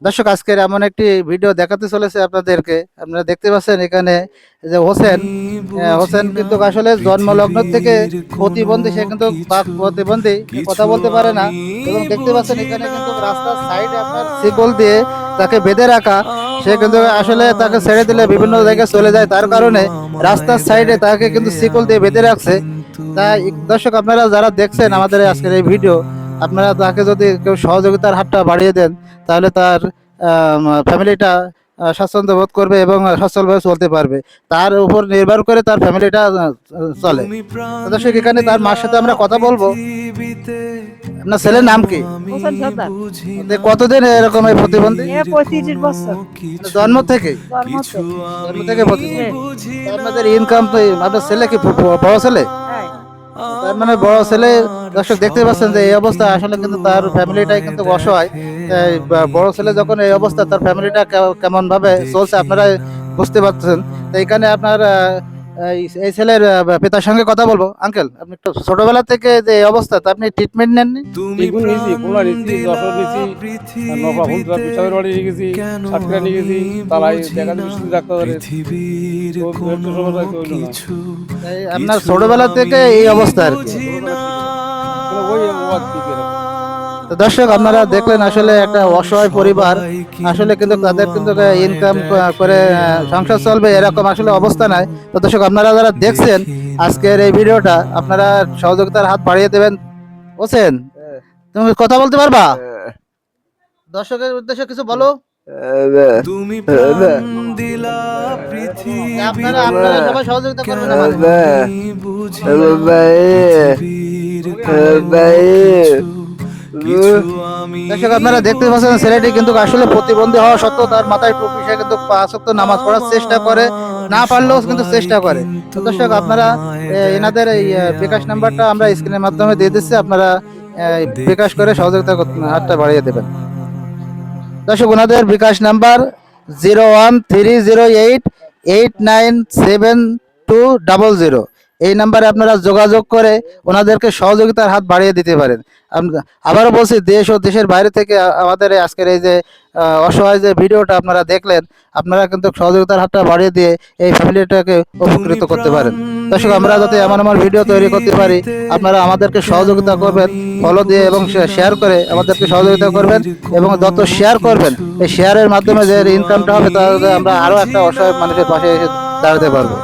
দর্শক আজকের এমন একটি ভিডিও দেখাতে চলেছে আপনাদেরকে। আপনারা দেখতে পাচ্ছেন এখানে যে হোসেন, হোসেন কিন্তু আসলে জন্মলগ্ন থেকে প্রতিবন্ধী। সে কিন্তু বাক প্রতিবন্ধী, সে কথা বলতে পারে না। এবং দেখতে পাচ্ছেন এখানে কিন্তু রাস্তার সাইডে আপনার শিকল দিয়ে তাকে বেঁধে রাখা। সে কিন্তু আসলে তাকে ছেড়ে দিলে বিভিন্ন জায়গায় চলে যায়, তার কারণে রাস্তার সাইডে তাকে কিন্তু শিকল দিয়ে বেঁধে রাখছে। তাই দর্শক আপনারা যারা দেখছেন আমাদের আজকের এই ভিডিও, আপনারা তাকে যদি কেউ সহযোগিতার হাতটা বাড়িয়ে দেন, তাহলে তার ফ্যামিলিটা স্বাচ্ছন্দ্য বোধ করবে এবং সচ্ছলভাবে চলতে পারবে। তার উপর নির্ভর করে তার ফ্যামিলিটা চলে। তো দর্শক এখানে তার মার সাথে আমরা কথা বলবো। আপনার ছেলের নাম কি? হোসেন সর্দার। কতদিন এরকম এই প্রতিবন্ধী? 35 বছর মানে জন্ম থেকে? জন্ম থেকে। জন্ম থেকে প্রতিবন্ধী। হ্যাঁ, তো আপনাদের ইনকাম তো আপনার ছেলে কি বড় ছেলে? হ্যাঁ। তার মানে বড় ছেলে। দর্শক দেখতে পাচ্ছেন যে এই অবস্থা, আসলে কিন্তু তার ফ্যামিলিটাই কিন্তু অসহায়। এই বড় ছেলে যখন এই অবস্থা, তার ফ্যামিলিটা কেমন ভাবে চলছে আপনারা বুঝতে পারছেন। তো এখানে আপনার এই ছেলের পিতার সঙ্গে কথা বলবো। আঙ্কেল, আপনি একটু ছোটবেলা থেকে যে এই অবস্থা, তা আপনি ট্রিটমেন্ট নেননি? ট্রিটমেন্ট নিয়েছি, খুলনা নিয়েছি, যশোর নিয়েছি, নফা হুলদা পিসাবের বাড়ি নিয়ে গেছি, সাতক্ষীরা নিয়ে গেছি, তালাই দেখা যায় বিশুদ্ধ ডাক্তারের একটু সমস্যা একটু হইল না। এই আপনার ছোটবেলা থেকে এই অবস্থা আর কি। ছোটবেলা থেকে ওই ও আর কি করে। তো দর্শক আপনারা দেখলেন আসলে একটা অসহায় পরিবার, আসলে কিন্তু তাদের কিন্তু ইনকাম করে সংসার চলবে এরকম আসলে অবস্থা নাই। তো দর্শক আপনারা যারা দেখছেন আজকের এই ভিডিওটা, আপনারা সহযোগিতার হাত বাড়িয়ে দেবেন। হোসেন, তুমি কথা বলতে পারবা? দর্শকের উদ্দেশ্যে কিছু বলো। তুমি প্রাণ দিলা আপনারা পৃথিবীতে আপনারা সবাই সহযোগিতা করবেন কেন আমাদের। পৃথিবীর কিছু আমি দর্শক আপনারা দেখতে পাচ্ছেন ছেলেটি কিন্তু আসলে প্রতিবন্ধী হওয়া সত্ত্বেও তার মাথায় টুপি, সে কিন্তু 5 ওয়াক্ত নামাজ পড়ার চেষ্টা করে, না পারলেও কিন্তু চেষ্টা করে। তো দর্শক আপনারা এনাদের এই বিকাশ নাম্বারটা আমরা স্ক্রিনের মাধ্যমে দিয়ে দিচ্ছি, আপনারা বিকাশ করে সহযোগিতা হাতটা বাড়িয়ে দেবেন। দর্শক ওনাদের বিকাশ নাম্বার 01308897200। এই নাম্বারে আপনারা যোগাযোগ করে ওনাদেরকে সহযোগিতার হাত বাড়িয়ে দিতে পারেন। আবারও বলছি, দেশ ও দেশের বাইরে থেকে আমাদের আজকের এই যে অসহায় যে ভিডিওটা আপনারা দেখলেন, আপনারা কিন্তু সহযোগিতার হাতটা বাড়িয়ে দিয়ে এই ফ্যামিলিটাকে উপকৃত করতে পারেন। দর্শক আমরা যাতে এমন ভিডিও তৈরি করতে পারি, আপনারা আমাদেরকে সহযোগিতা করবেন, ফলো দিয়ে এবং শেয়ার করে আমাদেরকে সহযোগিতা করবেন। এবং যত শেয়ার করবেন, এই শেয়ারের মাধ্যমে যে ইনকামটা হবে, তাহলে আমরা আরও একটা অসহায় মানুষের পাশে এসে দাঁড়াতে পারবো।